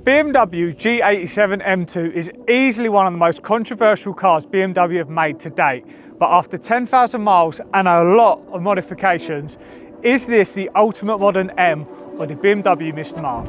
BMW G87 M2 is easily one of the most controversial cars BMW have made to date, but after 10,000 miles and a lot of modifications, is this the ultimate modern M, or did BMW miss the mark?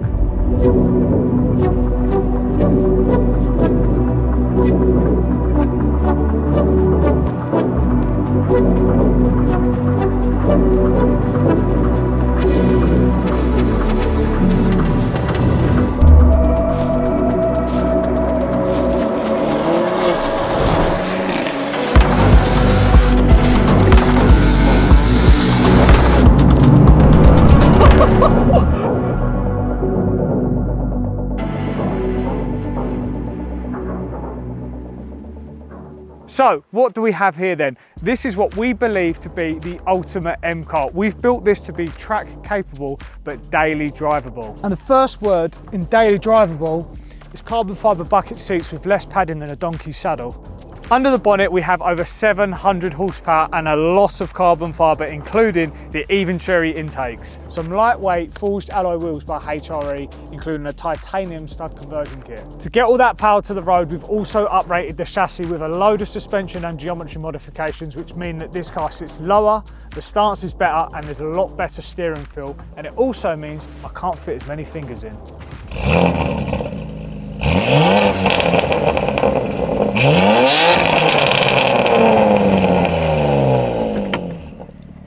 So what do we have here then? This is what we believe to be the ultimate M car. We've built this to be track capable, but daily drivable. And the first word in daily drivable is carbon fibre bucket seats with less padding than a donkey's saddle. Under the bonnet, we have over 700 horsepower and a lot of carbon fibre, including the even cherry intakes. Some lightweight forged alloy wheels by HRE, including a titanium stud conversion kit. To get all that power to the road, we've also uprated the chassis with a load of suspension and geometry modifications, which mean that this car sits lower, the stance is better, and there's a lot better steering feel. And it also means I can't fit as many fingers in.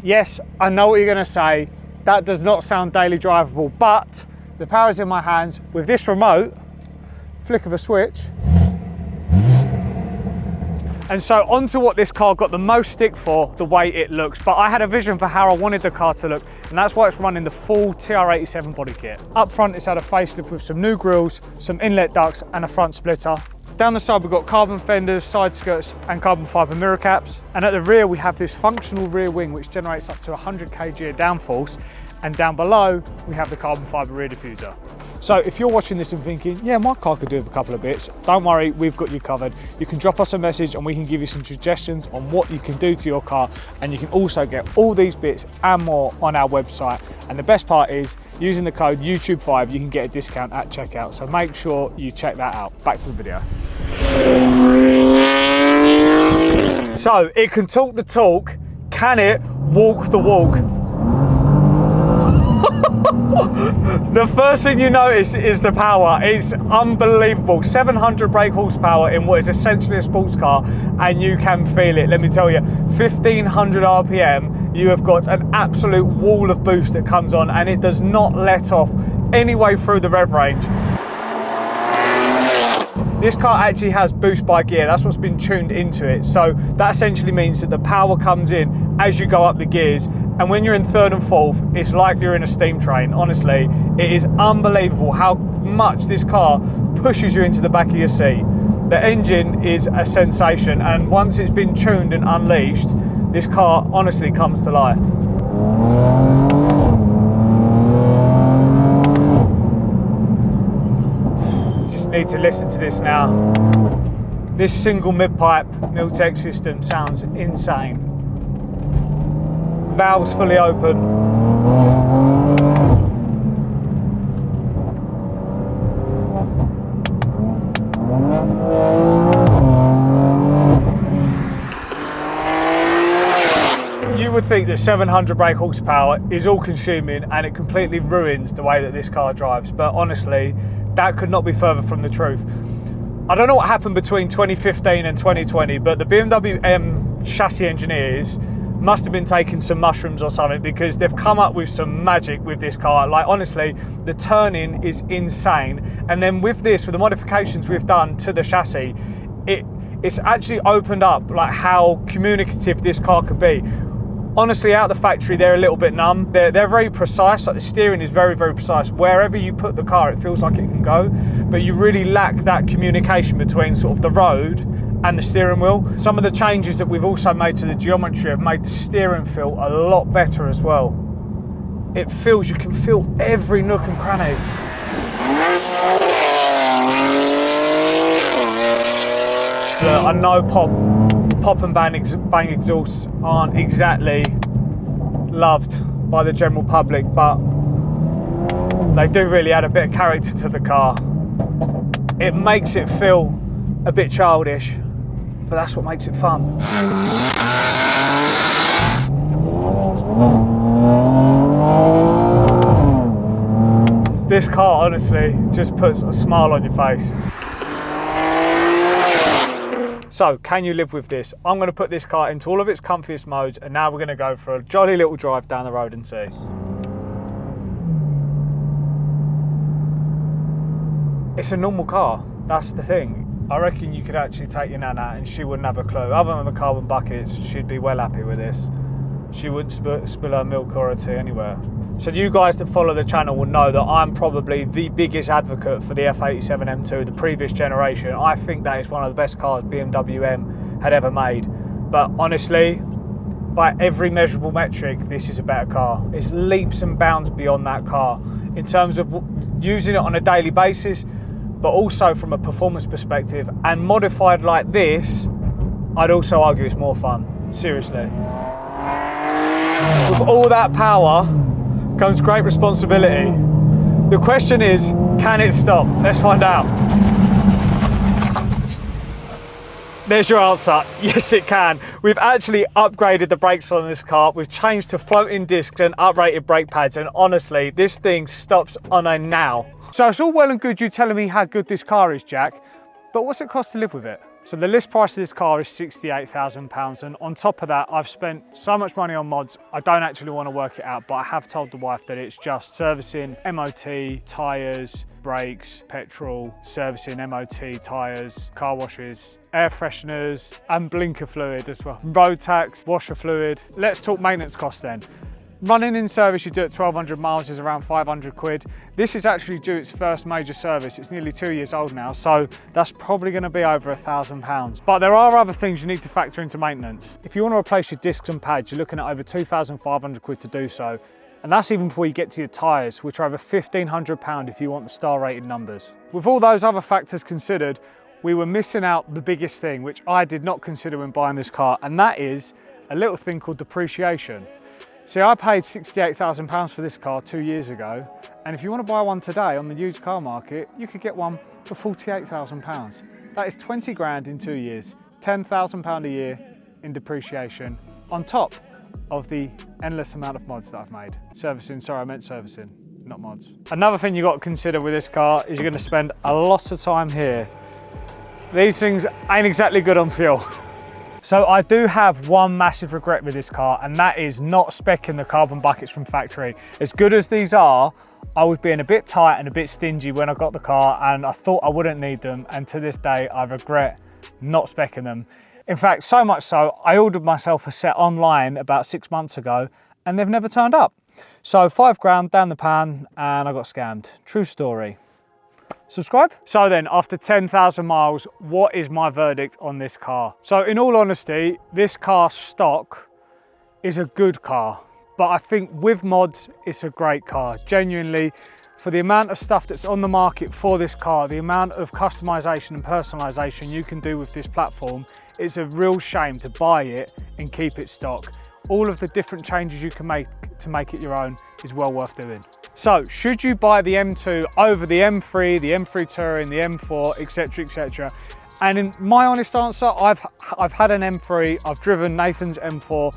Yes, I know what you're going to say. That does not sound daily drivable, but the power is in my hands. With this remote, flick of a switch. And so onto what this car got the most stick for, the way it looks. But I had a vision for how I wanted the car to look, and that's why it's running the full TR87 body kit. Up front, it's had a facelift with some new grills, some inlet ducts, and a front splitter. Down the side, we've got carbon fenders, side skirts, and carbon fibre mirror caps. And at the rear, we have this functional rear wing, which generates up to 100 kg of downforce. And down below, we have the carbon fibre rear diffuser. So if you're watching this and thinking, yeah, my car could do with a couple of bits, don't worry, we've got you covered. You can drop us a message and we can give you some suggestions on what you can do to your car. And you can also get all these bits and more on our website. And the best part is, using the code YouTube5, you can get a discount at checkout. So make sure you check that out. Back to the video. So it can talk the talk, can it walk the walk? The first thing you notice is the power. It's unbelievable. 700 brake horsepower in what is essentially a sports car, and you can feel it. Let me tell you, 1500 RPM, you have got an absolute wall of boost that comes on, and it does not let off any way through the rev range. This car actually has boost by gear. That's what's been tuned into it. So that essentially means that the power comes in as you go up the gears. And when you're in third and fourth, it's like you're in a steam train. Honestly, it is unbelievable how much this car pushes you into the back of your seat. The engine is a sensation. And once it's been tuned and unleashed, this car honestly comes to life. Need to listen to this now. This single mid-pipe Miltech system sounds insane. Valves fully open. You would think that 700 brake horsepower is all consuming and it completely ruins the way that this car drives, but honestly, that could not be further from the truth. I don't know what happened between 2015 and 2020, but the BMW M chassis engineers must have been taking some mushrooms or something, because they've come up with some magic with this car. Like, honestly, the turning is insane. And then with this, with the modifications we've done to the chassis, it's actually opened up like how communicative this car could be. Honestly, out of the factory, they're a little bit numb. They're very precise. Like, the steering is very, very precise. Wherever you put the car, it feels like it can go, but you really lack that communication between sort of the road and the steering wheel. Some of the changes that we've also made to the geometry have made the steering feel a lot better as well. It feels, you can feel every nook and cranny. Look, I know pop and bang exhausts aren't exactly loved by the general public, but they do really add a bit of character to the car. It makes it feel a bit childish, but that's what makes it fun. This car honestly just puts a smile on your face. So, can you live with this? I'm going to put this car into all of its comfiest modes, and now we're going to go for a jolly little drive down the road and see. It's a normal car, that's the thing. I reckon you could actually take your nan out and she wouldn't have a clue. Other than the carbon buckets, she'd be well happy with this. She wouldn't spill her milk or her tea anywhere. So you guys that follow the channel will know that I'm probably the biggest advocate for the F87 M2, the previous generation. I think that is one of the best cars BMW M had ever made. But honestly, by every measurable metric, this is a better car. It's leaps and bounds beyond that car in terms of using it on a daily basis, but also from a performance perspective. And modified like this, I'd also argue it's more fun, seriously. With all that power comes great responsibility. The question is, can it stop? Let's find out. There's your answer. Yes, it can. We've actually upgraded the brakes on this car. We've changed to floating discs and uprated brake pads, and honestly, this thing stops on a now. So it's all well and good you telling me how good this car is, Jack, but what's it cost to live with it? So the list price of this car is £68,000, and on top of that, I've spent so much money on mods, I don't actually want to work it out, but I have told the wife that it's just servicing, MOT, tyres, brakes, petrol, servicing, MOT, tyres, car washes, air fresheners, and blinker fluid as well. Road tax, washer fluid. Let's talk maintenance costs then. Running in service, you do it 1,200 miles, is around 500 quid. This is actually due its first major service. It's nearly 2 years old now, so that's probably going to be over £1,000. But there are other things you need to factor into maintenance. If you want to replace your discs and pads, you're looking at over 2,500 quid to do so. And that's even before you get to your tyres, which are over £1,500 if you want the star rated numbers. With all those other factors considered, we were missing out the biggest thing, which I did not consider when buying this car, and that is a little thing called depreciation. See, I paid £68,000 for this car 2 years ago, and if you want to buy one today on the used car market, you could get one for £48,000. That is 20 grand in 2 years, £10,000 a year in depreciation, on top of the endless amount of mods that I've made. Servicing, sorry, I meant servicing, not mods. Another thing you've got to consider with this car is you're going to spend a lot of time here. These things ain't exactly good on fuel. So I do have one massive regret with this car, and that is not speccing the carbon buckets from factory. As good as these are, I was being a bit tight and a bit stingy when I got the car, and I thought I wouldn't need them, and to this day I regret not speccing them. In fact, so much so, I ordered myself a set online about 6 months ago, and they've never turned up. So 5 grand down the pan, and I got scammed. True story. Subscribe. So then, after 10,000 miles, what is my verdict on this car? So in all honesty, this car stock is a good car, but I think with mods, it's a great car. Genuinely, for the amount of stuff that's on the market for this car, the amount of customization and personalization you can do with this platform, it's a real shame to buy it and keep it stock. All of the different changes you can make to make it your own is well worth doing. So, should you buy the M2 over the M3, the M3 Touring, the M4, etc, etc? And in my honest answer, I've had an M3, I've driven Nathan's M4,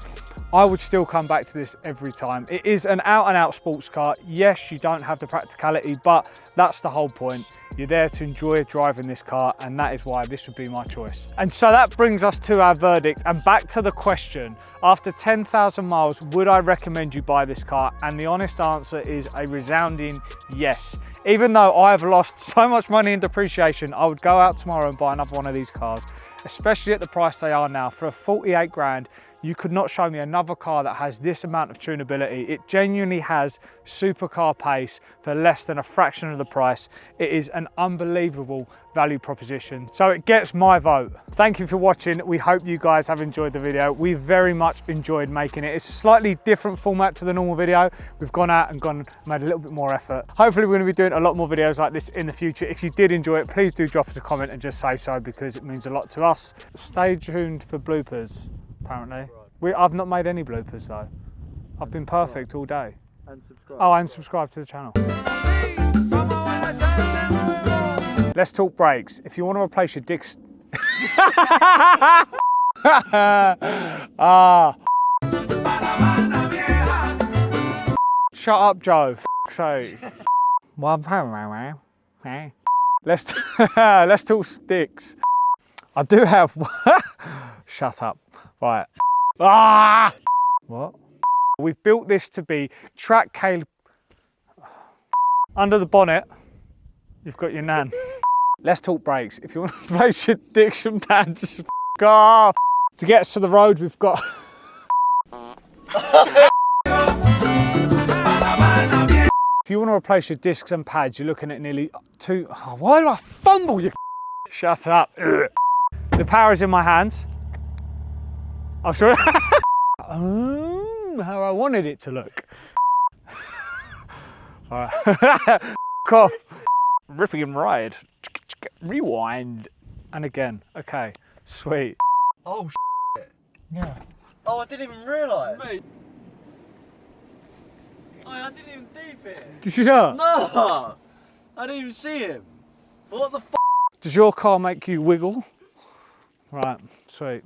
I would still come back to this every time. It is an out-and-out sports car. Yes, you don't have the practicality, but that's the whole point. You're there to enjoy driving this car, and that is why this would be my choice. And so that brings us to our verdict, and back to the question. After 10,000 miles, would I recommend you buy this car? And the honest answer is a resounding yes. Even though I've lost so much money in depreciation, I would go out tomorrow and buy another one of these cars, especially at the price they are now. For a 48 grand, you could not show me another car that has this amount of tunability. It genuinely has supercar pace for less than a fraction of the price. It is an unbelievable value proposition. So it gets my vote. Thank you for watching. We hope you guys have enjoyed the video. We very much enjoyed making it. It's a slightly different format to the normal video. We've gone out and made a little bit more effort. Hopefully we're going to be doing a lot more videos like this in the future. If you did enjoy it, please do drop us a comment and just say so, because it means a lot to us. Stay tuned for bloopers. Apparently. I've not made any bloopers though. I've been perfect all day. And subscribe. Oh, and subscribe to the channel. Let's talk brakes. If you want to replace your discs... Shut up, Joe. So, let's talk sticks. I do have. Shut up. Right. Ah! What? We've built this to be track capable. Under the bonnet, you've got your nan. Let's talk brakes. If you want to replace your dicks and pads, go. To get us to the road, we've got. If you want to replace your discs and pads, you're looking at nearly two. Oh, why do I fumble you? Shut up. Ugh. The power is in my hands. I'll show you how I wanted it to look. All right. Cough. Ripping and ride. Rewind. And again. Okay. Sweet. Oh, shit. Yeah. Oh, I didn't even realise. Oh, I didn't even deep it. Did you not? No! I didn't even see him. What the f? Does your car make you wiggle? Right. Sweet.